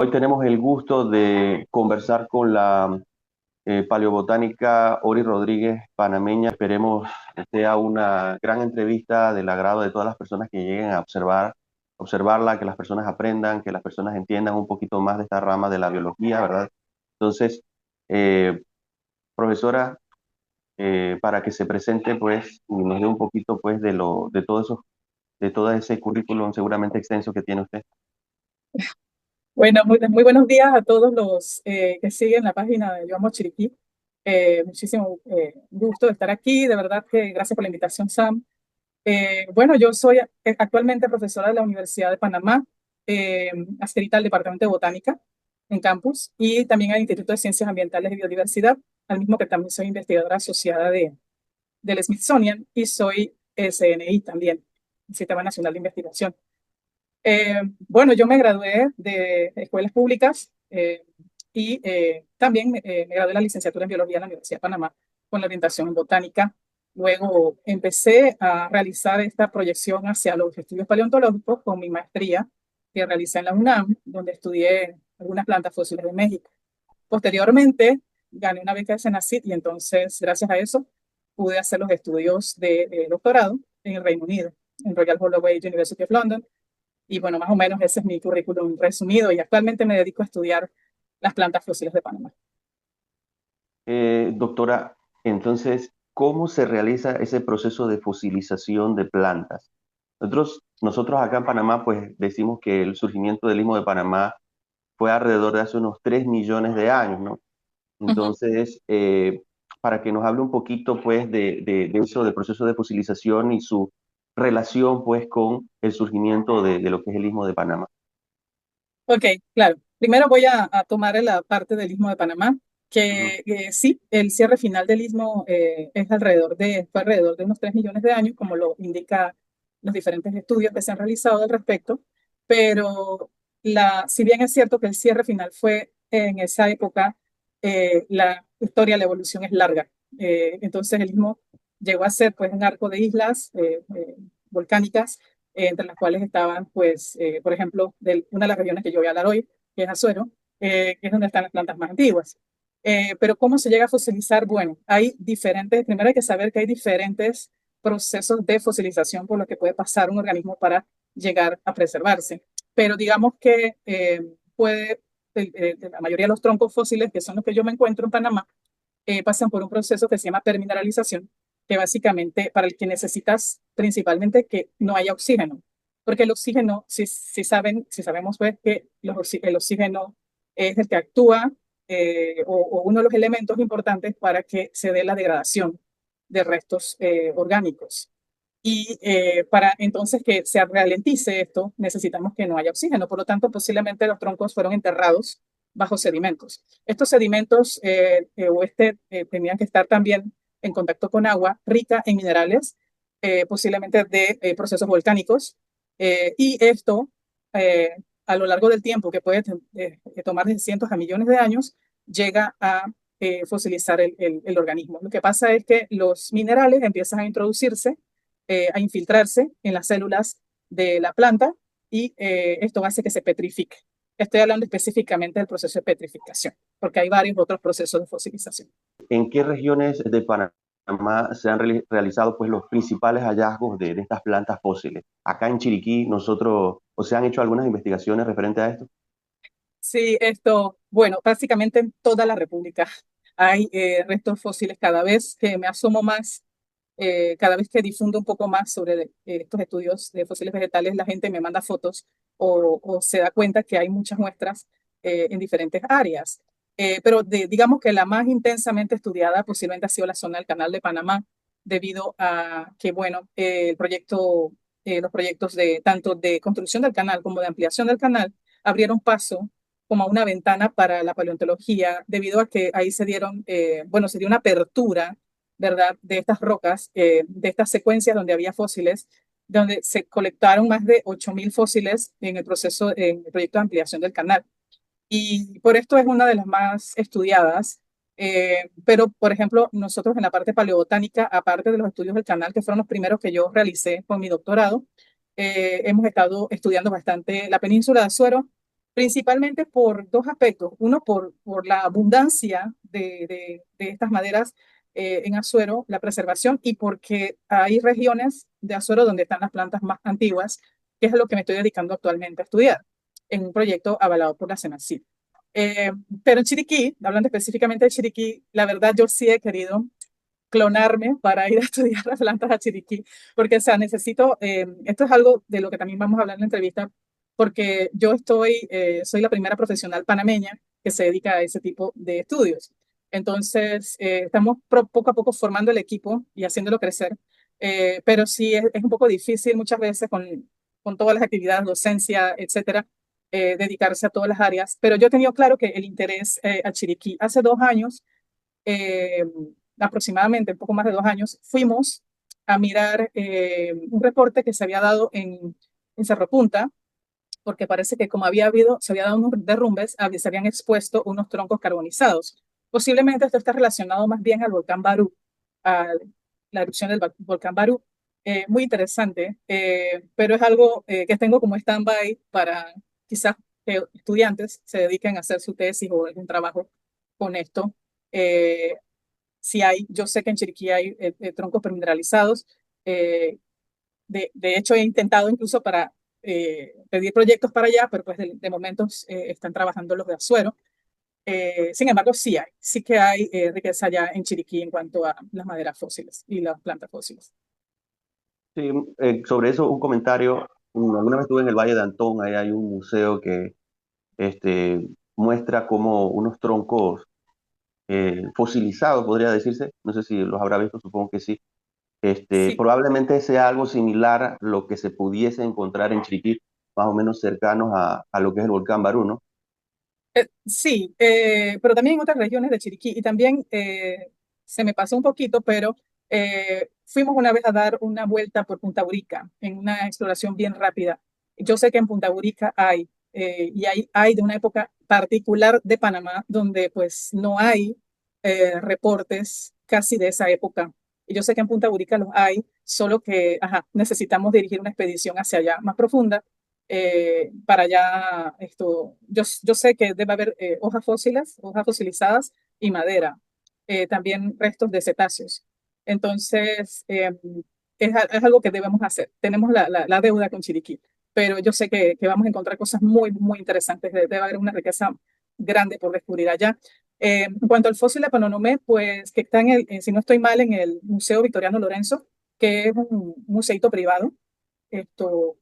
Hoy tenemos el gusto de conversar con la paleobotánica Ori Rodríguez, panameña. Esperemos que sea una gran entrevista del agrado de todas las personas que lleguen a observarla, que las personas aprendan, que las personas entiendan un poquito más de esta rama de la biología, ¿verdad? Entonces, eh, profesora, para que se presente, pues, y nos dé un poquito, pues, de todo ese currículum seguramente extenso que tiene usted. Bueno, muy buenos días a todos los que siguen la página de Yo Amo Chiriquí. Muchísimo gusto de estar aquí. De verdad que gracias por la invitación, Sam. Bueno, yo soy actualmente profesora de la Universidad de Panamá, adscrita al Departamento de Botánica en campus y también al Instituto de Ciencias Ambientales y Biodiversidad, al mismo que también soy investigadora asociada del Smithsonian y soy SNI también, el Sistema Nacional de Investigación. Bueno, yo me gradué de escuelas públicas y también me gradué de la licenciatura en biología en la Universidad de Panamá con la orientación en botánica. Luego empecé a realizar esta proyección hacia los estudios paleontológicos con mi maestría que realicé en la UNAM, donde estudié algunas plantas fósiles de México. Posteriormente gané una beca de Senacid y entonces, gracias a eso, pude hacer los estudios de doctorado en el Reino Unido, en Royal Holloway University of London, y bueno, más o menos ese es mi currículum resumido y actualmente me dedico a estudiar las plantas fósiles de Panamá. Doctora, entonces, ¿cómo se realiza ese proceso de fosilización de plantas? Nosotros acá en Panamá, pues decimos que el surgimiento del Istmo de Panamá fue alrededor de hace unos 3 millones de años, ¿no? Ujú. Entonces, para que nos hable un poquito, pues, de eso, del proceso de fosilización y su relación, pues, con el surgimiento de lo que es el Istmo de Panamá. Ok, claro. Primero voy a tomar la parte del Istmo de Panamá, Ujú. que sí, el cierre final del Istmo fue alrededor de unos 3 millones de años, como lo indica los diferentes estudios que se han realizado al respecto, pero si bien es cierto que el cierre final fue en esa época, la historia, la evolución es larga. Entonces el Istmo llegó a ser pues un arco de islas volcánicas entre las cuales estaban, pues, por ejemplo, una de las regiones que yo voy a hablar hoy, que es Azuero, que es donde están las plantas más antiguas. Pero ¿cómo se llega a fosilizar? Bueno, hay diferentes, primero hay que saber que hay diferentes procesos de fosilización por los que puede pasar un organismo para llegar a preservarse. Pero digamos que la mayoría de los troncos fósiles, que son los que yo me encuentro en Panamá, pasan por un proceso que se llama permineralización, que básicamente para el que necesitas principalmente que no haya oxígeno, porque el oxígeno, si sabemos pues que el oxígeno es el que actúa o uno de los elementos importantes para que se dé la degradación de restos orgánicos. Y para entonces que se ralentice esto, necesitamos que no haya oxígeno. Por lo tanto, posiblemente los troncos fueron enterrados bajo sedimentos. Estos sedimentos tenían que estar también en contacto con agua rica en minerales, posiblemente de procesos volcánicos. Y esto, eh, a lo largo del tiempo, que puede tomar de cientos a millones de años, llega a fosilizar el organismo. Lo que pasa es que los minerales empiezan a introducirse, a infiltrarse en las células de la planta y esto hace que se petrifique. Estoy hablando específicamente del proceso de petrificación, porque hay varios otros procesos de fosilización. ¿En qué regiones de Panamá se han realizado pues, los principales hallazgos de estas plantas fósiles? Acá en Chiriquí, o se han hecho algunas investigaciones referentes a esto. Sí, bueno, básicamente en toda la República hay restos fósiles. Cada vez que me asomo más, cada vez que difundo un poco más sobre estos estudios de fósiles vegetales, la gente me manda fotos o se da cuenta que hay muchas muestras en diferentes áreas. Pero digamos que la más intensamente estudiada posiblemente ha sido la zona del Canal de Panamá, debido a que, bueno, los proyectos de tanto de construcción del canal como de ampliación del canal abrieron paso como una ventana para la paleontología, debido a que ahí se dio una apertura, ¿verdad?, de estas rocas, de estas secuencias donde había fósiles, donde se colectaron más de 8.000 fósiles en el proyecto de ampliación del canal. Y por esto es una de las más estudiadas. Pero, por ejemplo, nosotros en la parte paleobotánica, aparte de los estudios del canal, que fueron los primeros que yo realicé con mi doctorado, hemos estado estudiando bastante la península de Azuero, principalmente por dos aspectos. Uno, por la abundancia de estas maderas en Azuero, la preservación, y porque hay regiones de Azuero donde están las plantas más antiguas, que es lo que me estoy dedicando actualmente a estudiar en un proyecto avalado por la CENACYT. Eh, pero en Chiriquí, hablando específicamente de Chiriquí, la verdad yo sí he querido clonarme para ir a estudiar las plantas a Chiriquí, porque, o sea, necesito, esto es algo de lo que también vamos a hablar en la entrevista, porque yo soy la primera profesional panameña que se dedica a ese tipo de estudios. Entonces, estamos poco a poco formando el equipo y haciéndolo crecer, pero sí es un poco difícil muchas veces con todas las actividades, docencia, etcétera, dedicarse a todas las áreas, pero yo he tenido claro que el interés a Chiriquí. Hace 2 años eh, aproximadamente un poco más de 2 años, fuimos a mirar un reporte que se había dado en Cerro Punta, porque parece que como se había dado unos derrumbes, se habían expuesto unos troncos carbonizados. Posiblemente esto está relacionado más bien al volcán Barú, a la erupción del volcán Barú. Muy interesante, pero es algo que tengo como stand-by para quizás que estudiantes se dediquen a hacer su tesis o algún trabajo con esto. Eh, si hay, yo sé que en Chiriquí hay troncos permineralizados. Eh, de hecho, he intentado incluso para pedir proyectos para allá, pero pues de momento están trabajando los de Azuero. Sin embargo, sí que hay riqueza allá en Chiriquí en cuanto a las maderas fósiles y las plantas fósiles. Sí, sobre eso un comentario. Alguna vez estuve en el Valle de Antón, ahí hay un museo que este, muestra como unos troncos fosilizados, podría decirse. No sé si los habrá visto, supongo que sí. Sí, Probablemente sea algo similar a lo que se pudiese encontrar en Chiriquí, más o menos cercanos a lo que es el volcán Barú, ¿no? sí, pero también en otras regiones de Chiriquí. Y también se me pasó un poquito, pero fuimos una vez a dar una vuelta por Punta Urica en una exploración bien rápida. Yo sé que en Punta Urica hay de una época particular de Panamá donde pues no hay reportes casi de esa época. Y yo sé que en Punta Urica los hay, solo que ajá, necesitamos dirigir una expedición hacia allá más profunda para allá, yo sé que debe haber hojas fosilizadas y madera, también restos de cetáceos. Entonces, es algo que debemos hacer. Tenemos la deuda con Chiriquí, pero yo sé que vamos a encontrar cosas muy, muy interesantes. Debe haber una riqueza grande por descubrir allá. En cuanto al fósil de Panonomé, pues que está si no estoy mal, en el Museo Victoriano Lorenzo, que es un museito privado. Esto,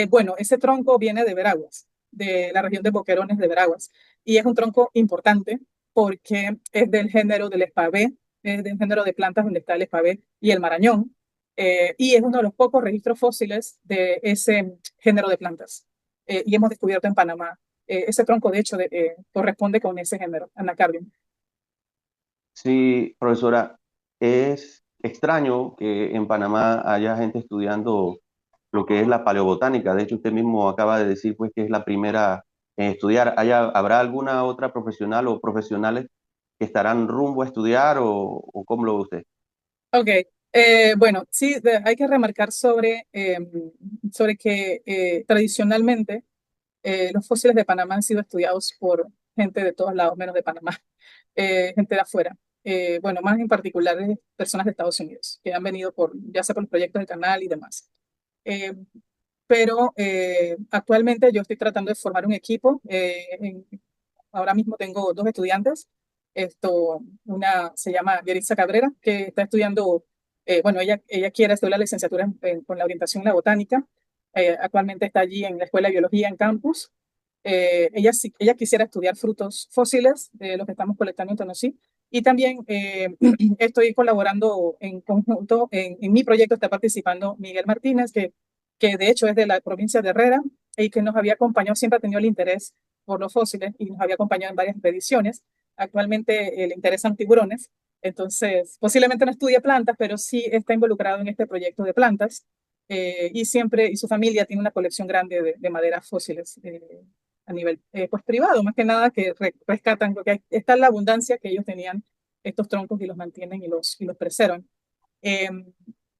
bueno, ese tronco viene de Veraguas, de la región de Boquerones de Veraguas, y es un tronco importante porque es del género del espavé, es del género de plantas donde está el espavé y el marañón, y es uno de los pocos registros fósiles de ese género de plantas. Y hemos descubierto en Panamá, ese tronco de hecho corresponde con ese género, Anacardium. Sí, profesora, es extraño que en Panamá haya gente estudiando lo que es la paleobotánica. De hecho, usted mismo acaba de decir pues que es la primera en estudiar. ¿Habrá alguna otra profesional o profesionales que estarán rumbo a estudiar o cómo lo ve usted? Ok, bueno, sí, hay que remarcar sobre que tradicionalmente los fósiles de Panamá han sido estudiados por gente de todos lados, menos de Panamá, gente de afuera. Bueno, más en particular personas de Estados Unidos, que han venido ya sea por los proyectos del canal y demás. Eh, pero actualmente yo estoy tratando de formar un equipo. Ahora mismo tengo dos estudiantes. Una se llama Yeritza Cabrera, que está estudiando, bueno, ella quiere estudiar la licenciatura con la orientación en la botánica. Actualmente está allí en la Escuela de Biología en campus. Ella quisiera estudiar frutos fósiles, los que estamos colectando en Tonosí. Y también estoy colaborando en conjunto, en mi proyecto está participando Miguel Martínez, que de hecho es de la provincia de Herrera y que nos había acompañado, siempre ha tenido el interés por los fósiles y nos había acompañado en varias expediciones. Actualmente le interesan tiburones, entonces posiblemente no estudie plantas, pero sí está involucrado en este proyecto de plantas y su familia tiene una colección grande de maderas fósiles a nivel pues privado, más que nada que rescatan, porque está la abundancia que ellos tenían estos troncos y los mantienen y los preservan. Eh,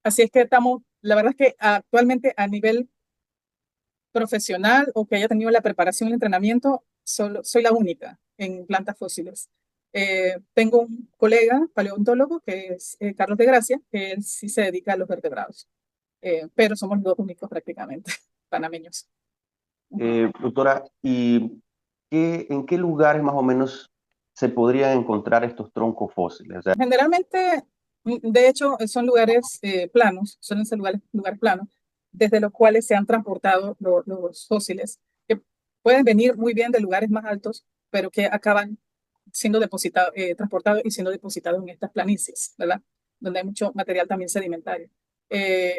Así es que estamos, la verdad es que actualmente a nivel profesional o que haya tenido la preparación y el entrenamiento, solo, soy la única en plantas fósiles. Tengo un colega paleontólogo que es Carlos de Gracia, que él sí se dedica a los vertebrados, pero somos los únicos prácticamente panameños. Ujú. Doctora, ¿y en qué lugares más o menos se podrían encontrar estos troncos fósiles? O sea, Generalmente, de hecho, son lugares planos, suelen ser lugares planos, desde los cuales se han transportado los fósiles, que pueden venir muy bien de lugares más altos, pero que acaban siendo depositados, transportados y siendo depositados en estas planicies, ¿verdad? Donde hay mucho material también sedimentario.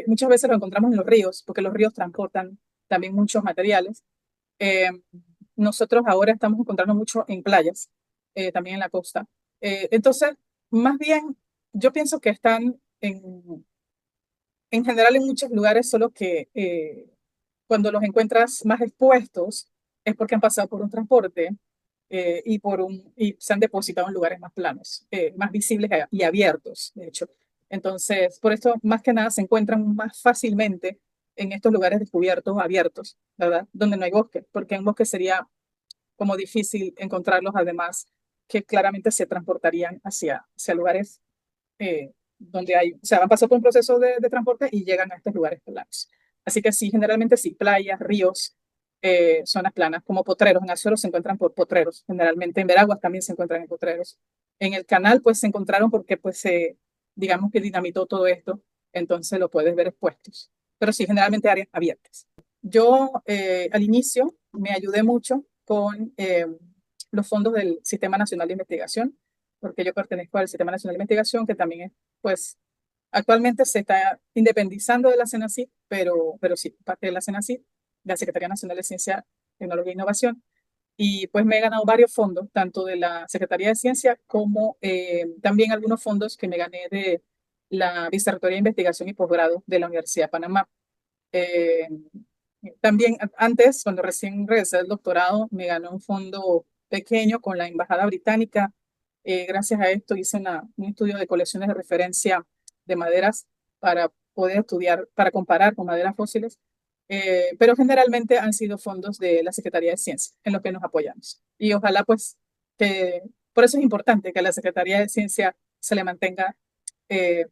Muchas veces lo encontramos en los ríos, porque los ríos transportan también muchos materiales. Eh, Nosotros ahora estamos encontrando mucho en playas, también en la costa. Entonces, más bien, yo pienso que están en general en muchos lugares, solo que cuando los encuentras más expuestos es porque han pasado por un transporte y se han depositado en lugares más planos, más visibles y abiertos, de hecho. Entonces, por esto, más que nada, se encuentran más fácilmente en estos lugares descubiertos, abiertos, ¿verdad? Donde no hay bosque, porque en bosque sería como difícil encontrarlos, además, que claramente se transportarían hacia lugares donde hay, o sea, han pasado por un proceso de transporte y llegan a estos lugares planos. Así que sí, generalmente sí, playas, ríos, zonas planas, como potreros. En Azuero se encuentran por potreros, generalmente en Veraguas también se encuentran en potreros. En el canal, pues se encontraron porque, pues, digamos que dinamitó todo esto, entonces lo puedes ver expuestos. Pero sí, generalmente áreas abiertas. Yo al inicio me ayudé mucho con los fondos del Sistema Nacional de Investigación, porque yo pertenezco al Sistema Nacional de Investigación, que también es, pues, actualmente se está independizando de la CENACID, pero sí, parte de la CENACID, de la Secretaría Nacional de Ciencia, Tecnología e Innovación, y pues me he ganado varios fondos, tanto de la Secretaría de Ciencia como también algunos fondos que me gané de la Vicerrectoría de Investigación y Posgrado de la Universidad de Panamá. Eh, También antes, cuando recién regresé del doctorado, me ganó un fondo pequeño con la Embajada Británica. Gracias a esto hice un estudio de colecciones de referencia de maderas para poder estudiar, para comparar con maderas fósiles. Pero generalmente han sido fondos de la Secretaría de Ciencia en los que nos apoyamos. Y ojalá pues que, por eso es importante que a la Secretaría de Ciencia se le mantenga eh,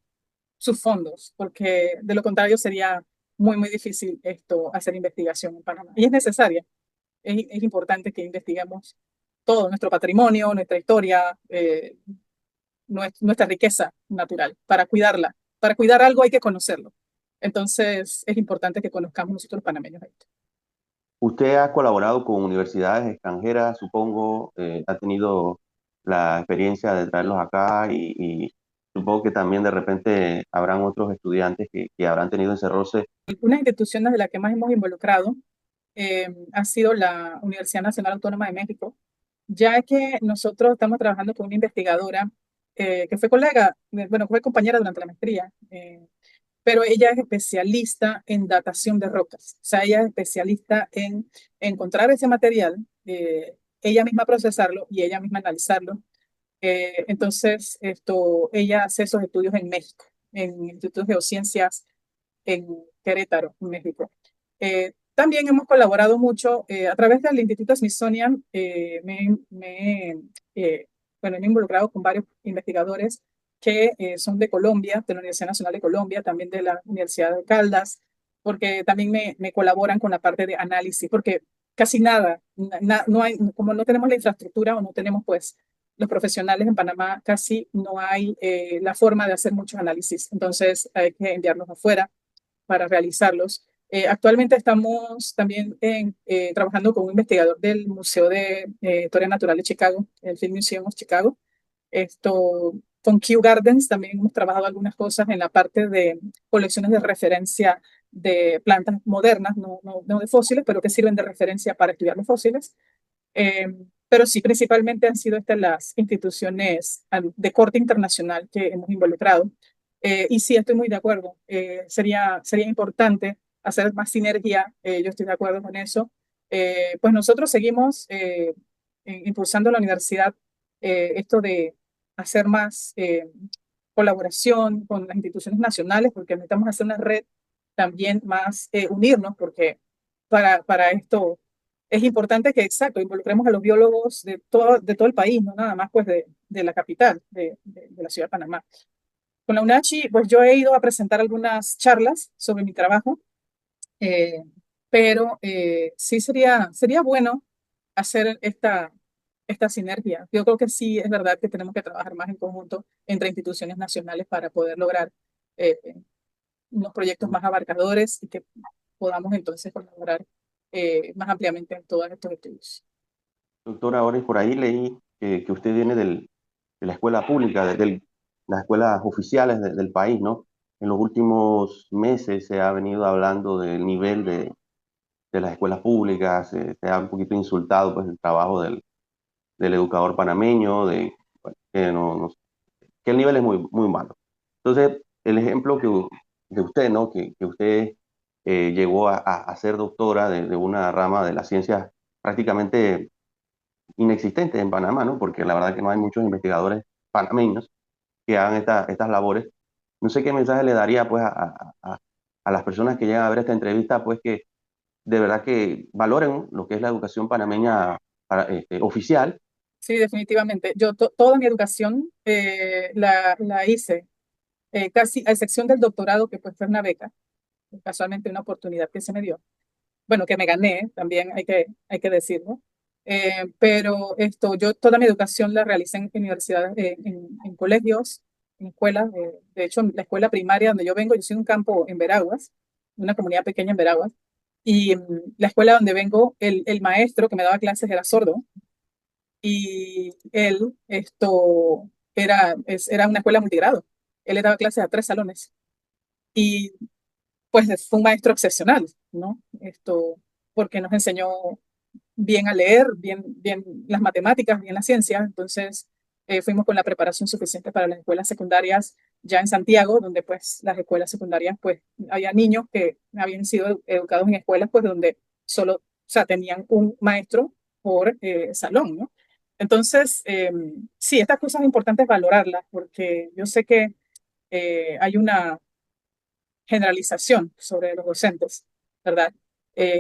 sus fondos, porque de lo contrario sería muy difícil esto, hacer investigación en Panamá. Y es necesaria, es importante que investiguemos todo nuestro patrimonio, nuestra historia, nuestra riqueza natural, para cuidar algo hay que conocerlo. Entonces es importante que conozcamos nosotros los panameños esto. usted ha colaborado con universidades extranjeras, supongo, ha tenido la experiencia de traerlos acá y supongo que también de repente habrán otros estudiantes que habrán tenido ese roce. Una institución de las que más hemos involucrado ha sido la Universidad Nacional Autónoma de México, ya que nosotros estamos trabajando con una investigadora que fue colega, bueno, fue compañera durante la maestría, pero ella es especialista en datación de rocas, o sea, ella es especialista en encontrar ese material, ella misma procesarlo y ella misma analizarlo. Entonces, ella hace esos estudios en México, en el Instituto de Geociencias en Querétaro, en México. También hemos colaborado mucho a través del Instituto Smithsonian. Bueno, me he involucrado con varios investigadores que son de Colombia, de la Universidad Nacional de Colombia, también de la Universidad de Caldas, porque también me colaboran con la parte de análisis, porque casi nada, no hay, como no tenemos la infraestructura o no tenemos pues los profesionales en Panamá, casi no hay la forma de hacer muchos análisis, entonces hay que enviarlos afuera para realizarlos. Actualmente estamos también trabajando con un investigador del Museo de Historia Natural de Chicago, el Field Museum of Chicago. Con Kew Gardens también hemos trabajado algunas cosas en la parte de colecciones de referencia de plantas modernas, no de fósiles, pero que sirven de referencia para estudiar los fósiles. Eh, pero sí, principalmente han sido estas las instituciones de corte internacional que hemos involucrado. Y sí, estoy muy de acuerdo. Sería importante hacer más sinergia. Yo estoy de acuerdo con eso. Pues nosotros seguimos impulsando la universidad esto de hacer más colaboración con las instituciones nacionales, porque necesitamos hacer una red también más, unirnos, porque para esto es importante que, exacto, involucremos a los biólogos de todo el país, no nada más pues de la capital, de la ciudad de Panamá. Con la UNACHI, pues yo he ido a presentar algunas charlas sobre mi trabajo, eh, pero sí sería bueno hacer esta sinergia. Yo creo que sí es verdad que tenemos que trabajar más en conjunto entre instituciones nacionales para poder lograr eh, unos proyectos más abarcadores y que podamos entonces colaborar más ampliamente en todos estos estudios. Doctora, ahora por ahí leí que usted viene de la escuela pública, de las escuelas oficiales del país, ¿no? En los últimos meses se ha venido hablando del nivel de las escuelas públicas, se ha un poquito insultado pues el trabajo del educador panameño, bueno, que, que el nivel es muy malo. Entonces, el ejemplo de usted, ¿no? Que usted llegó a ser doctora de una rama de las ciencias prácticamente inexistente en Panamá, ¿no? Porque la verdad que no hay muchos investigadores panameños que hagan estas labores. No sé qué mensaje le daría pues a las personas que llegan a ver esta entrevista, pues que de verdad que valoren lo que es la educación panameña oficial. Sí, definitivamente. Yo toda mi educación la hice, casi a excepción del doctorado, que pues fue una beca, casualmente una oportunidad que se me dio. Bueno, que me gané, también hay que decirlo. Pero yo toda mi educación la realicé en universidades, en colegios, en escuelas. De hecho, en la escuela primaria donde yo vengo, yo soy de un campo en Veraguas, una comunidad pequeña en Veraguas, y la escuela donde vengo, el maestro que me daba clases era sordo, y él, era una escuela multigrado. Él le daba clases a 3 salones, y pues fue un maestro excepcional, ¿no? Porque nos enseñó bien a leer, bien las matemáticas, bien la ciencia. Entonces, fuimos con la preparación suficiente para las escuelas secundarias ya en Santiago, donde pues las escuelas secundarias, pues había niños que habían sido educados en escuelas pues donde solo, o sea, tenían un maestro por salón, ¿no? Entonces, sí, estas cosas es importante valorarlas porque yo sé que hay una generalización sobre los docentes, ¿verdad?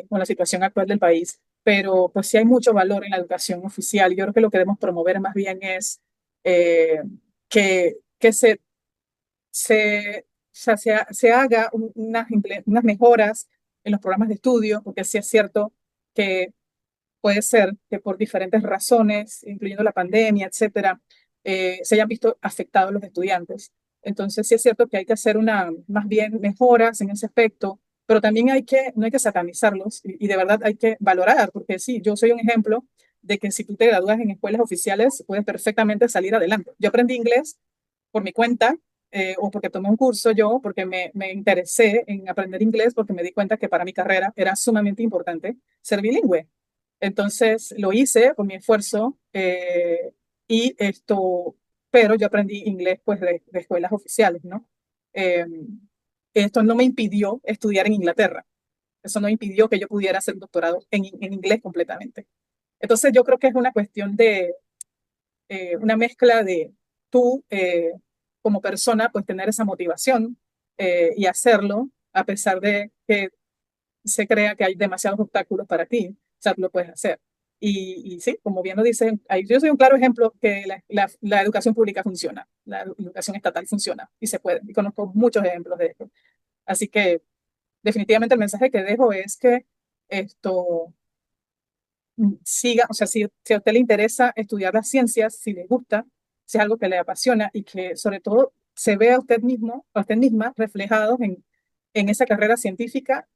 Con la situación actual del país, pero pues sí hay mucho valor en la educación oficial. Yo creo que lo que debemos promover más bien es eh, que se haga unas mejoras en los programas de estudio, porque sí es cierto que puede ser que por diferentes razones, incluyendo la pandemia, etcétera, se hayan visto afectados los estudiantes. Entonces, sí es cierto que hay que hacer más bien mejoras en ese aspecto, pero también no hay que satanizarlos y de verdad hay que valorar, porque sí, yo soy un ejemplo de que si tú te gradúas en escuelas oficiales, puedes perfectamente salir adelante. Yo aprendí inglés por mi cuenta, o porque tomé un curso yo, porque me interesé en aprender inglés, porque me di cuenta que para mi carrera era sumamente importante ser bilingüe. Entonces lo hice con mi esfuerzo, y pero yo aprendí inglés pues de escuelas oficiales, ¿no? Eh, Esto no me impidió estudiar en Inglaterra, eso no impidió que yo pudiera hacer un doctorado en inglés completamente. Entonces yo creo que es una cuestión de una mezcla de tú como persona pues tener esa motivación y hacerlo a pesar de que se crea que hay demasiados obstáculos para ti, o sea, tú lo puedes hacer. Y sí, como bien lo dicen, yo soy un claro ejemplo que la educación pública funciona, la educación estatal funciona y se puede. Y conozco muchos ejemplos de esto. Así que definitivamente el mensaje que dejo es que esto siga, o sea, si a usted le interesa estudiar las ciencias, si le gusta, si es algo que le apasiona y que sobre todo se vea a usted mismo, a usted misma reflejado en esa carrera científica,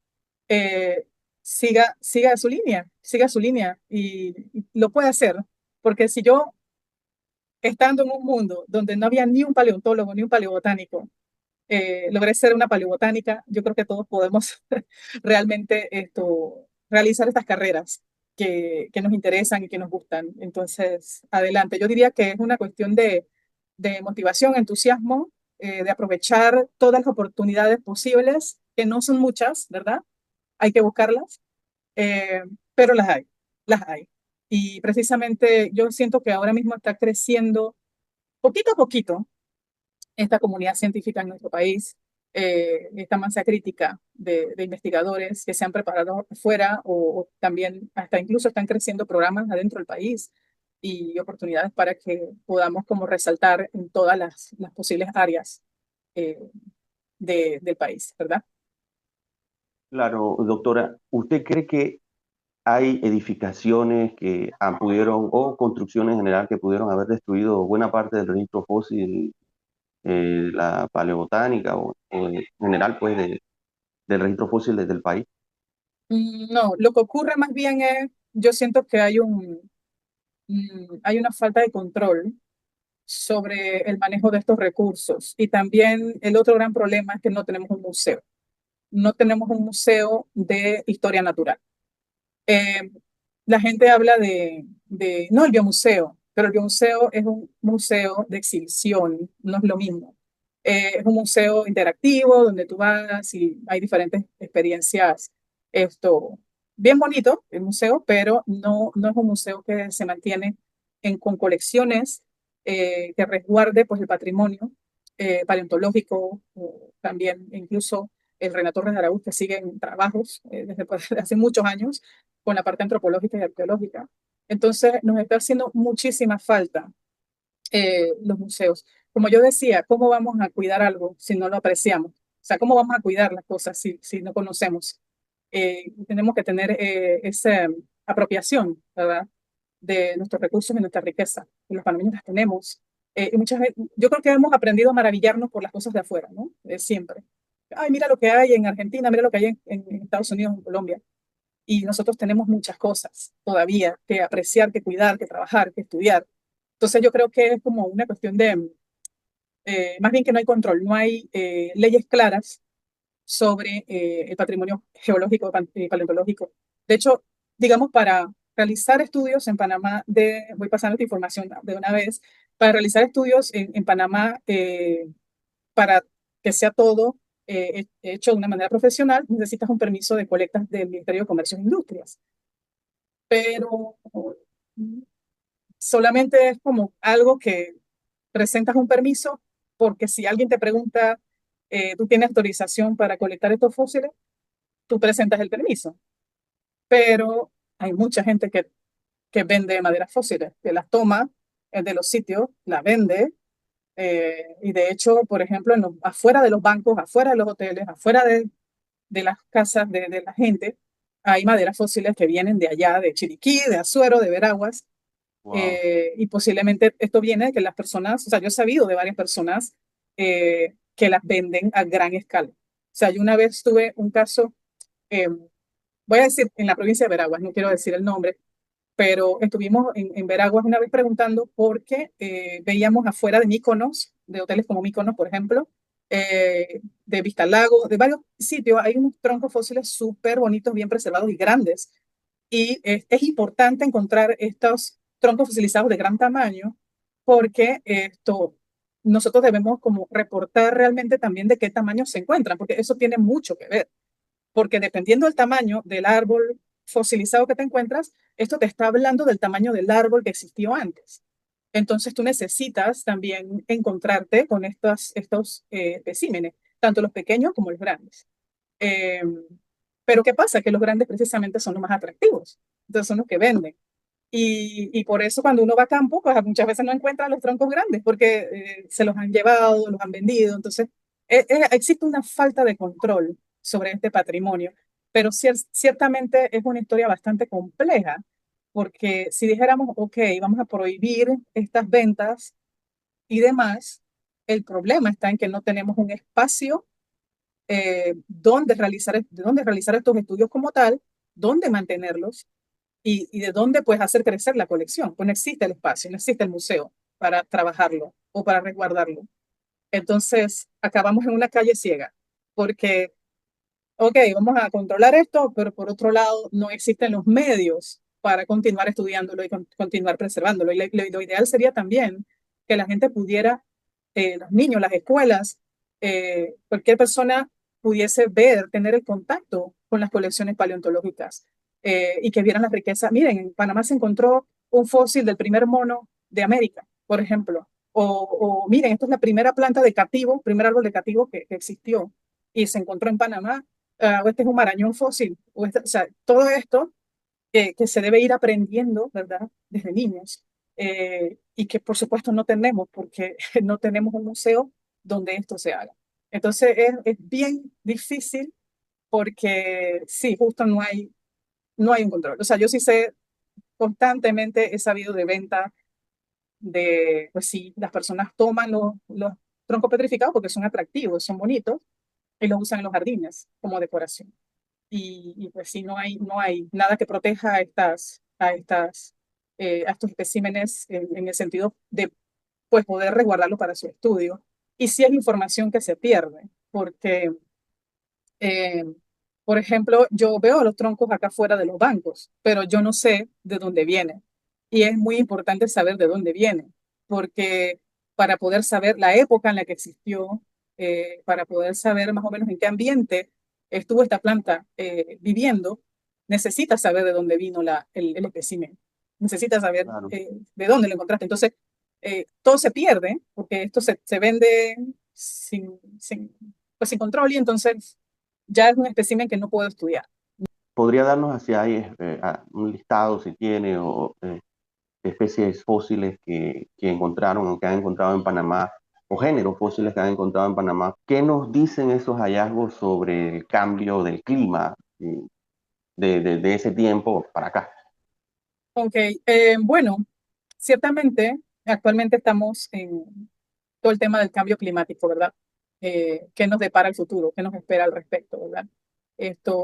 eh, siga su línea y lo puede hacer. Porque si yo, estando en un mundo donde no había ni un paleontólogo ni un paleobotánico, logré ser una paleobotánica, yo creo que todos podemos realmente realizar estas carreras que nos interesan y que nos gustan. Entonces, adelante. Yo diría que es una cuestión de motivación, entusiasmo, de aprovechar todas las oportunidades posibles, que no son muchas, ¿verdad? Hay que buscarlas, eh, pero las hay. Y precisamente yo siento que ahora mismo está creciendo poquito a poquito esta comunidad científica en nuestro país. esta masa crítica de investigadores que se han preparado afuera o también hasta incluso están creciendo programas adentro del país y oportunidades para que podamos como resaltar en todas las posibles áreas eh, del país, ¿verdad? Claro, doctora, ¿usted cree que hay edificaciones que pudieron, o construcciones en general que pudieron haber destruido buena parte del registro fósil, la paleobotánica o en general, pues, del registro fósil desde el país? No, lo que ocurre más bien es, yo siento que hay una falta de control sobre el manejo de estos recursos. Y también el otro gran problema es que no tenemos un museo. No tenemos un museo de historia natural. Eh, la gente habla no, el biomuseo, pero el biomuseo es un museo de exhibición, no es lo mismo. Es un museo interactivo donde tú vas y hay diferentes experiencias. Esto, bien bonito el museo, pero no es un museo que se mantiene con colecciones que resguarde pues, el patrimonio paleontológico, o también incluso el Renato Torres de Araúz, que sigue en trabajos desde pues, hace muchos años con la parte antropológica y arqueológica. Entonces, nos está haciendo muchísima falta los museos. Como yo decía, ¿cómo vamos a cuidar algo si no lo apreciamos? O sea, ¿cómo vamos a cuidar las cosas si no conocemos? Tenemos que tener esa apropiación, ¿verdad? De nuestros recursos y nuestra riqueza. Y los panameños las tenemos. Y muchas veces, yo creo que hemos aprendido a maravillarnos por las cosas de afuera, ¿no? Siempre. Ay, mira lo que hay en Argentina, mira lo que hay en Estados Unidos, en Colombia. Y nosotros tenemos muchas cosas todavía que apreciar, que cuidar, que trabajar, que estudiar. Entonces yo creo que es como una cuestión de, más bien que no hay control, no hay leyes claras sobre el patrimonio geológico y paleontológico. De hecho, digamos, para realizar estudios en Panamá, voy pasando esta información de una vez, para realizar estudios en Panamá, para que sea todo hecho de una manera profesional, necesitas un permiso de colectas del Ministerio de Comercio e Industrias. Pero solamente es como algo que presentas un permiso, porque si alguien te pregunta, tú tienes autorización para colectar estos fósiles, tú presentas el permiso. Pero hay mucha gente que vende maderas fósiles, que las toma de los sitios, las vende, y de hecho, por ejemplo, afuera de los bancos, afuera de los hoteles, afuera de las casas de la gente, hay maderas fósiles que vienen de allá, de Chiriquí, de Azuero, de Veraguas, Wow, y posiblemente esto viene de que las personas, o sea, yo he sabido de varias personas que las venden a gran escala. O sea, yo una vez tuve un caso, eh, voy a decir en la provincia de Veraguas, no quiero decir el nombre, pero estuvimos en Veraguas una vez preguntando porque veíamos afuera de Míconos, de hoteles como Míconos, por ejemplo, de Vistalago, de varios sitios, hay unos troncos fósiles súper bonitos, bien preservados y grandes. Y es importante encontrar estos troncos fosilizados de gran tamaño porque nosotros debemos como reportar realmente también de qué tamaño se encuentran, porque eso tiene mucho que ver, porque dependiendo del tamaño del árbol fosilizado que te encuentras, esto te está hablando del tamaño del árbol que existió antes. Entonces tú necesitas también encontrarte con estos especímenes, tanto los pequeños como los grandes. Eh, pero ¿qué pasa? Que los grandes precisamente son los más atractivos, entonces son los que venden. Y por eso cuando uno va a campo, pues muchas veces no encuentra los troncos grandes porque se los han llevado, los han vendido. Entonces, existe una falta de control sobre este patrimonio, pero ciertamente es una historia bastante compleja porque si dijéramos, ok, vamos a prohibir estas ventas y demás, el problema está en que no tenemos un espacio donde realizar estos estudios como tal, dónde mantenerlos y de dónde puedes hacer crecer la colección. Pues no existe el espacio, no existe el museo para trabajarlo o para resguardarlo. Entonces, acabamos en una calle ciega, porque, ok, vamos a controlar esto, pero por otro lado, no existen los medios para continuar estudiándolo y continuar preservándolo. Y lo ideal sería también que la gente pudiera, los niños, las escuelas, cualquier persona pudiese ver, tener el contacto con las colecciones paleontológicas y que vieran la riqueza. Miren, en Panamá se encontró un fósil del primer mono de América, por ejemplo. O miren, esto es la primera planta de cativo, primer árbol de cativo que existió y se encontró en Panamá, o este es un marañón fósil, o sea, todo esto que se debe ir aprendiendo, ¿verdad? Desde niños, y que por supuesto no tenemos, porque no tenemos un museo donde esto se haga. Entonces es bien difícil porque sí, justo no hay un control. O sea, yo sí sé, constantemente he sabido de venta de, pues sí, las personas toman los troncos petrificados porque son atractivos, son bonitos, y los usan en los jardines como decoración. Y pues sí, no hay nada que proteja a estos especímenes en el sentido de pues, poder resguardarlo para su estudio. Y sí es información que se pierde, porque eh, por ejemplo, yo veo los troncos acá fuera de los bancos, pero yo no sé de dónde vienen. Y es muy importante saber de dónde vienen, porque para poder saber la época en la que existió, para poder saber más o menos en qué ambiente estuvo esta planta viviendo, necesita saber de dónde vino el espécimen. Necesita saber Claro. de dónde lo encontraste. Entonces, todo se pierde, porque esto se vende pues, sin control y entonces ya es un espécimen que no puedo estudiar. ¿Podría darnos hacia ahí un listado, si tiene, especies fósiles que encontraron o que han encontrado en Panamá, o géneros fósiles que han encontrado en Panamá? ¿Qué nos dicen esos hallazgos sobre el cambio del clima de ese tiempo para acá? Ok, bueno, ciertamente actualmente estamos en todo el tema del cambio climático, ¿verdad? ¿Qué nos depara el futuro? ¿Qué nos espera al respecto, ¿verdad?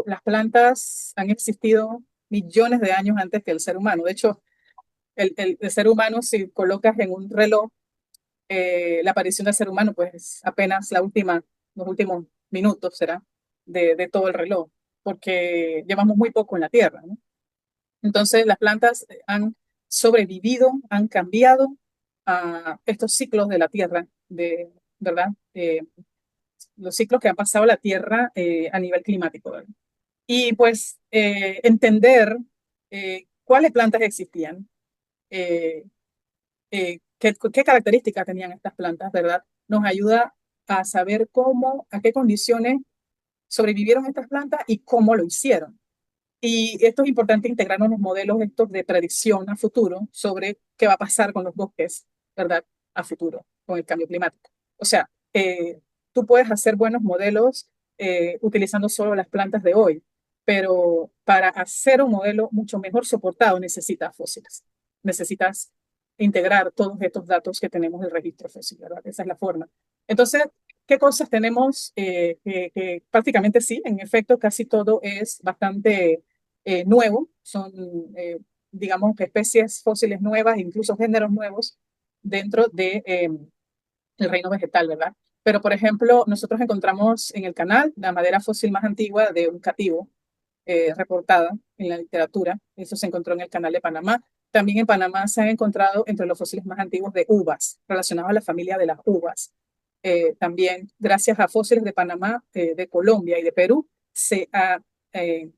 Las plantas han existido millones de años antes que el ser humano. De hecho, el ser humano, si colocas en un reloj la aparición del ser humano, pues apenas los últimos minutos será de todo el reloj, porque llevamos muy poco en la Tierra, ¿no? Entonces, las plantas han sobrevivido, han cambiado a estos ciclos de la Tierra, ¿verdad? Los ciclos que ha pasado la Tierra a nivel climático, ¿verdad? Y pues entender cuáles plantas existían, eh, qué características tenían estas plantas, ¿verdad? Nos ayuda a saber a qué condiciones sobrevivieron estas plantas y cómo lo hicieron. Y esto es importante integrarnos en los modelos estos de predicción a futuro sobre qué va a pasar con los bosques, ¿verdad? A futuro, con el cambio climático. O sea, tú puedes hacer buenos modelos utilizando solo las plantas de hoy, pero para hacer un modelo mucho mejor soportado necesitas fósiles. Necesitas integrar todos estos datos que tenemos del registro fósil, ¿verdad? Esa es la forma. Entonces, ¿qué cosas tenemos? Que prácticamente sí, en efecto, casi todo es bastante nuevo. Son, digamos, que especies fósiles nuevas, incluso géneros nuevos dentro el reino vegetal, ¿verdad? Pero, por ejemplo, nosotros encontramos en el canal la madera fósil más antigua de un cativo reportada en la literatura. Eso se encontró en el canal de Panamá. También en Panamá se han encontrado entre los fósiles más antiguos de uvas, relacionados a la familia de las uvas. También, gracias a fósiles de Panamá, de Colombia y de Perú,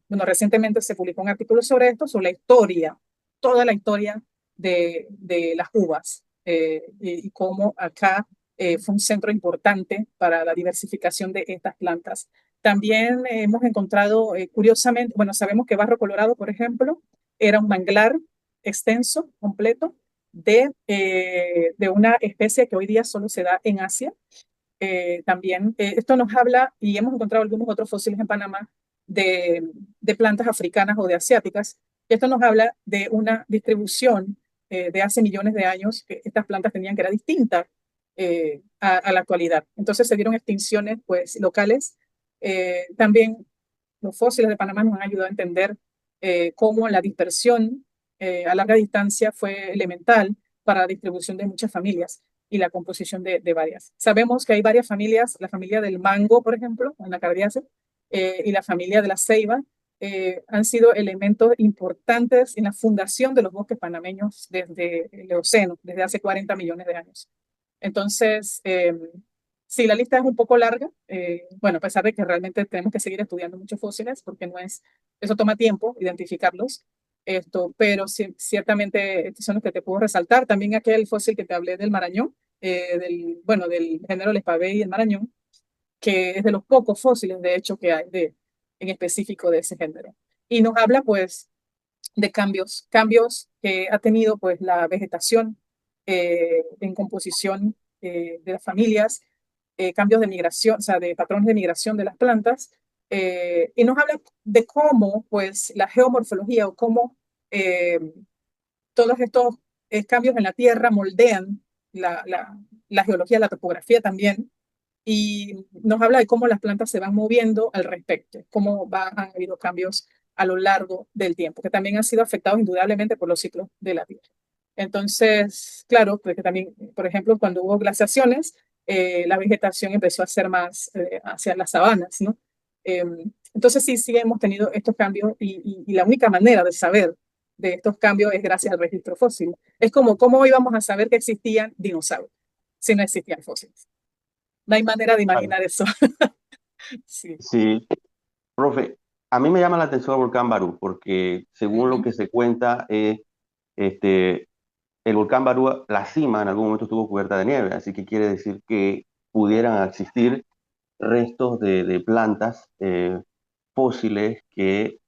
bueno, recientemente se publicó un artículo sobre esto, sobre la historia, toda la historia de las uvas y cómo acá fue un centro importante para la diversificación de estas plantas. También hemos encontrado, curiosamente, bueno, sabemos que Barro Colorado, por ejemplo, era un manglar extenso, completo, de una especie que hoy día solo se da en Asia. También esto nos habla, y hemos encontrado algunos otros fósiles en Panamá, de plantas africanas o de asiáticas. Esto nos habla de una distribución de hace millones de años que estas plantas tenían que era distinta a la actualidad. Entonces se dieron extinciones pues, locales. También los fósiles de Panamá nos han ayudado a entender cómo la dispersión a larga distancia fue elemental para la distribución de muchas familias y la composición de varias. Sabemos que hay varias familias, la familia del mango, por ejemplo, en la cardiace, y la familia de la ceiba, han sido elementos importantes en la fundación de los bosques panameños desde el Eoceno, desde hace 40 millones de años. Entonces, sí, la lista es un poco larga, bueno, a pesar de que realmente tenemos que seguir estudiando muchos fósiles, porque no es, eso toma tiempo identificarlos, pero ciertamente estos son los que te puedo resaltar. También aquel fósil que te hablé del Marañón, bueno, del género Lespavé y el Marañón, que es de los pocos fósiles, de hecho, que hay en específico de ese género. Y nos habla, pues, de cambios que ha tenido, pues, la vegetación en composición de las familias, cambios de migración, o sea, de patrones de migración de las plantas, y nos habla de cómo, pues, la geomorfología o cómo eh, todos estos cambios en la Tierra moldean la, la, la geología, la topografía también, y nos habla de cómo las plantas se van moviendo al respecto, han habido cambios a lo largo del tiempo, que también han sido afectados indudablemente por los ciclos de la Tierra. Entonces, claro, porque también, por ejemplo, cuando hubo glaciaciones, la vegetación empezó a ser más hacia las sabanas, ¿no? Eh, entonces, sí, sí hemos tenido estos cambios y la única manera de saber de estos cambios es gracias al registro fósil. Es como cómo íbamos a saber que existían dinosaurios si no existían fósiles. No hay manera de Claro. imaginar eso. Sí. Sí, profe, a mí me llama la atención el volcán Barú, porque según lo Ujú. que se cuenta, este, el volcán Barú, la cima en algún momento estuvo cubierta de nieve, así que quiere decir que pudieran existir restos de plantas fósiles que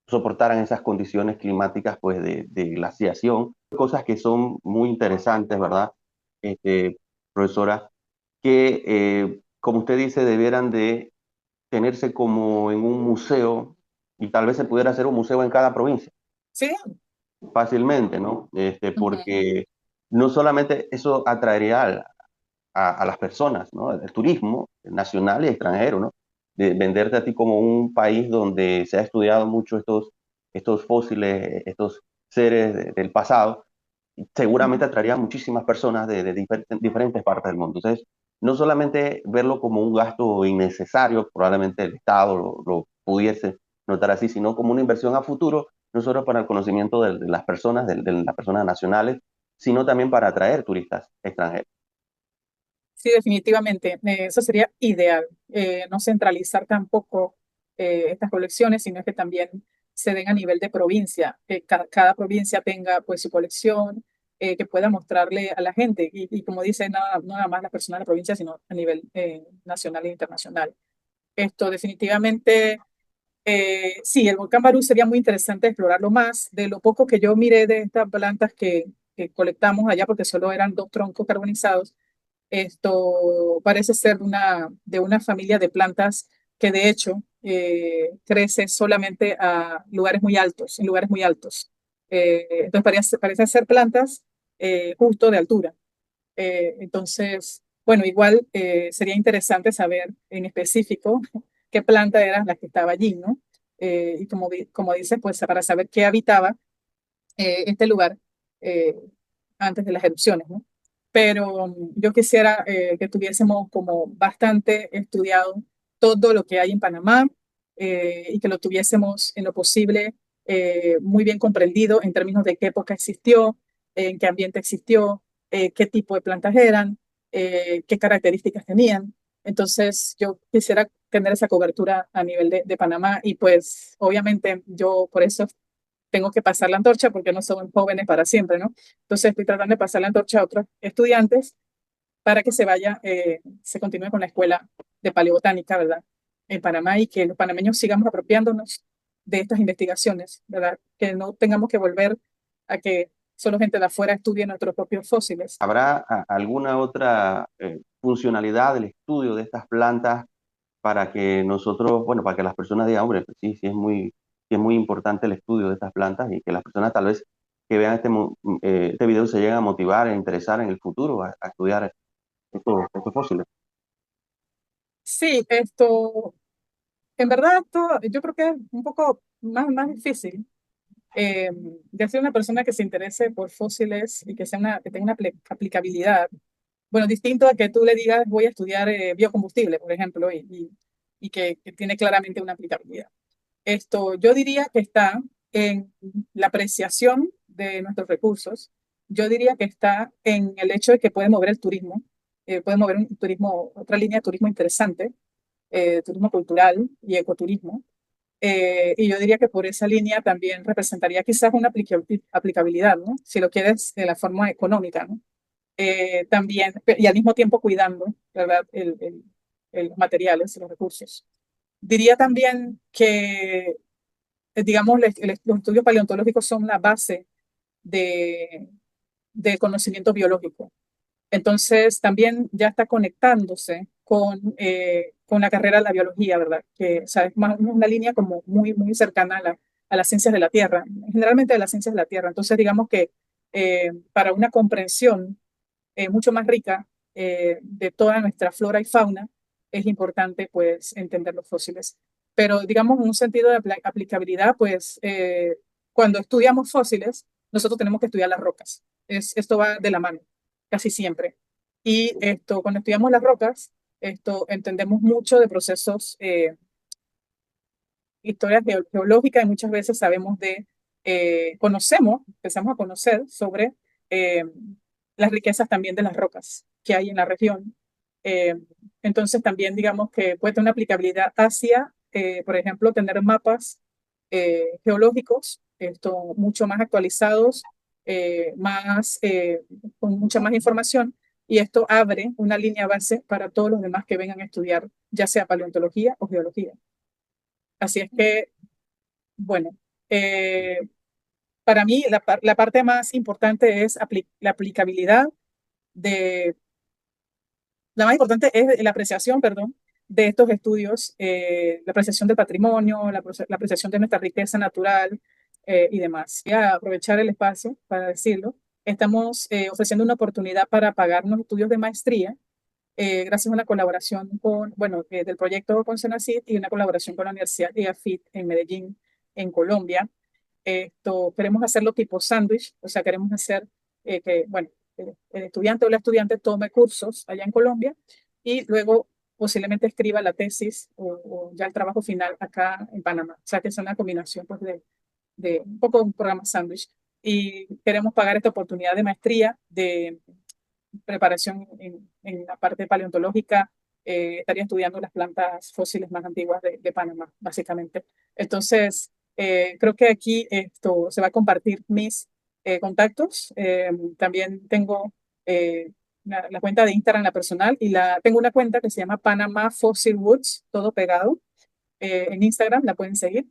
soportaran esas condiciones climáticas pues de glaciación, cosas que son muy interesantes, ¿verdad? Profesora, que como usted dice, debieran de tenerse como en un museo y tal vez se pudiera hacer un museo en cada provincia Sí. fácilmente, ¿no? Ujú. Porque no solamente eso atraería a las personas, ¿no? El turismo nacional y extranjero, ¿no? De venderte a ti como un país donde se ha estudiado mucho estos fósiles, estos seres del pasado, seguramente atraería a muchísimas personas de diferentes partes del mundo. Entonces, no solamente verlo como un gasto innecesario, probablemente el Estado lo pudiese notar así, sino como una inversión a futuro, no solo para el conocimiento de las personas, de las personas nacionales, sino también para atraer turistas extranjeros. Sí, definitivamente. Eso sería ideal. No centralizar tampoco estas colecciones, sino que también se den a nivel de provincia, que cada provincia tenga pues su colección, que pueda mostrarle a la gente. Y como dice, no nada más las personas de la provincia, sino a nivel nacional e internacional. Esto definitivamente, sí, el volcán Barú sería muy interesante explorarlo más. De lo poco que yo miré de estas plantas que colectamos allá, porque solo eran dos troncos carbonizados, esto parece ser de una familia de plantas que de hecho crece solamente a lugares muy altos, en lugares muy altos. Entonces parecen ser plantas justo de altura. Entonces, bueno, igual sería interesante saber en específico qué planta era la que estaba allí, ¿no? Y como dice, pues para saber qué habitaba este lugar eh, antes de las erupciones, ¿no? Pero yo quisiera que tuviésemos como bastante estudiado todo lo que hay en Panamá y que lo tuviésemos en lo posible muy bien comprendido en términos de qué época existió, en qué ambiente existió, qué tipo de plantas eran, qué características tenían. Entonces, yo quisiera tener esa cobertura a nivel de Panamá y pues obviamente yo por eso tengo que pasar la antorcha porque no son jóvenes para siempre, ¿no? Entonces estoy tratando de pasar la antorcha a otros estudiantes para que se continúe con la escuela de paleobotánica, ¿verdad? En Panamá y que los panameños sigamos apropiándonos de estas investigaciones, ¿verdad? Que no tengamos que volver a que solo gente de afuera estudie nuestros propios fósiles. ¿Habrá alguna otra funcionalidad del estudio de estas plantas para que nosotros, bueno, para que las personas digan, hombre, pues sí, sí es muy importante el estudio de estas plantas y que las personas tal vez que vean este video se lleguen a motivar e interesar en el futuro a estudiar estos fósiles? Sí, esto, en verdad, yo creo que es un poco más difícil eh, de ser una persona que se interese por fósiles y que tenga una aplicabilidad. Bueno, distinto a que tú le digas voy a estudiar biocombustible, por ejemplo, y que tiene claramente una aplicabilidad. Esto yo diría que está en la apreciación de nuestros recursos. Yo diría que está en el hecho de que puede mover el turismo, puede mover un turismo, otra línea de turismo interesante, turismo cultural y ecoturismo. Y yo diría que por esa línea también representaría quizás una aplicabilidad, ¿no? Si lo quieres de la forma económica, ¿no? también, y al mismo tiempo cuidando, ¿verdad? Los materiales, los recursos. Diría también que, digamos, los estudios paleontológicos son la base de, del conocimiento biológico. Entonces, también ya está conectándose con la carrera de la biología, ¿verdad? Que, o sea, es más una línea como muy, muy cercana a las ciencias de la Tierra, generalmente de las ciencias de la Tierra. Entonces, digamos que para una comprensión mucho más rica de toda nuestra flora y fauna, es importante, pues, entender los fósiles. Pero, digamos, en un sentido de aplicabilidad, pues, cuando estudiamos fósiles, nosotros tenemos que estudiar las rocas. Esto va de la mano, casi siempre. Y esto, cuando estudiamos las rocas, esto entendemos mucho de procesos, historias geológicas, y muchas veces sabemos conocemos, empezamos a conocer sobre eh, las riquezas también de las rocas que hay en la región. Eh, entonces también digamos que puede tener una aplicabilidad hacia, por ejemplo, tener mapas geológicos, esto mucho más actualizados, con mucha más información, y esto abre una línea base para todos los demás que vengan a estudiar, ya sea paleontología o geología. Así es que, bueno, eh, para mí la parte más importante es la aplicabilidad de, la más importante es la apreciación, perdón, de estos estudios, la apreciación del patrimonio, la apreciación de nuestra riqueza natural y demás. Voy a aprovechar el espacio para decirlo. Estamos ofreciendo una oportunidad para pagar unos estudios de maestría gracias a una colaboración del proyecto con Senacid y una colaboración con la Universidad IAFIT en Medellín, en Colombia. Esto queremos hacerlo tipo sándwich, o sea, queremos hacer el estudiante o la estudiante tome cursos allá en Colombia y luego posiblemente escriba la tesis o ya el trabajo final acá en Panamá. O sea, que es una combinación pues, de un poco un programa sándwich. Y queremos pagar esta oportunidad de maestría de preparación en la parte paleontológica, estaría estudiando las plantas fósiles más antiguas de Panamá, básicamente. Entonces, creo que aquí esto se va a compartir mis contactos. También tengo la cuenta de Instagram, la personal, y tengo una cuenta que se llama Panama Fossil Woods, todo pegado. En Instagram la pueden seguir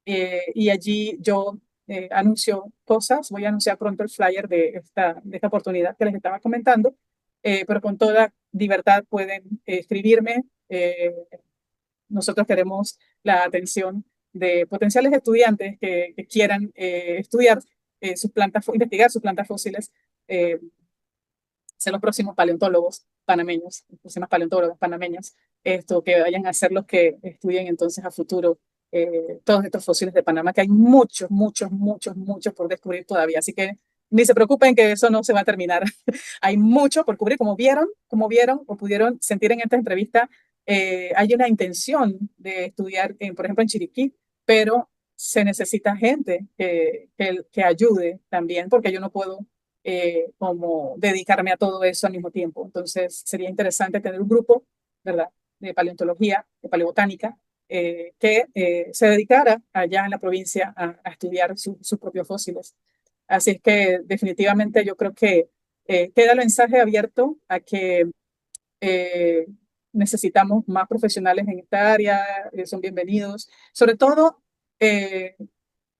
y allí yo anuncio cosas. Voy a anunciar pronto el flyer de esta oportunidad que les estaba comentando, pero con toda libertad pueden escribirme. Nosotros queremos la atención de potenciales estudiantes que quieran estudiar investigar sus plantas fósiles, eh, ser los próximos paleontólogos panameños, próximas paleontólogas panameñas, esto, que vayan a ser los que estudien entonces a futuro todos estos fósiles de Panamá, que hay muchos, muchos, muchos, muchos por descubrir todavía. Así que ni se preocupen que eso no se va a terminar. Hay mucho por cubrir, como vieron o pudieron sentir en esta entrevista, hay una intención de estudiar, por ejemplo, en Chiriquí, pero se necesita gente que ayude también, porque yo no puedo como dedicarme a todo eso al mismo tiempo. Entonces, sería interesante tener un grupo, ¿verdad?, de paleontología, de paleobotánica, que se dedicara allá en la provincia a estudiar sus propios fósiles. Así es que definitivamente yo creo que queda el mensaje abierto a que eh, necesitamos más profesionales en esta área, son bienvenidos. Sobre todo, eh,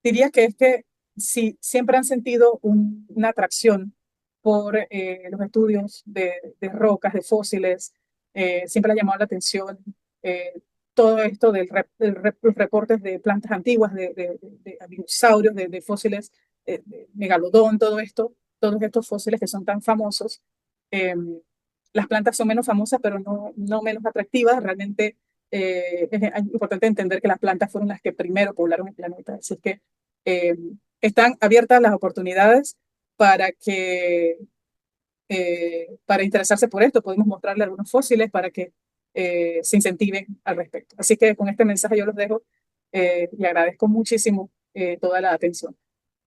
diría que es que si siempre han sentido una atracción por los estudios de rocas, de fósiles, siempre ha llamado la atención eh, todo esto los reportes de plantas antiguas, de dinosaurios, de fósiles, de megalodón, todos estos fósiles que son tan famosos. Eh, las plantas son menos famosas, pero no menos atractivas. Realmente es importante entender que las plantas fueron las que primero poblaron el planeta. Así que eh, están abiertas las oportunidades para para interesarse por esto. Podemos mostrarle algunos fósiles para que se incentiven al respecto. Así que con este mensaje yo los dejo y agradezco muchísimo toda la atención.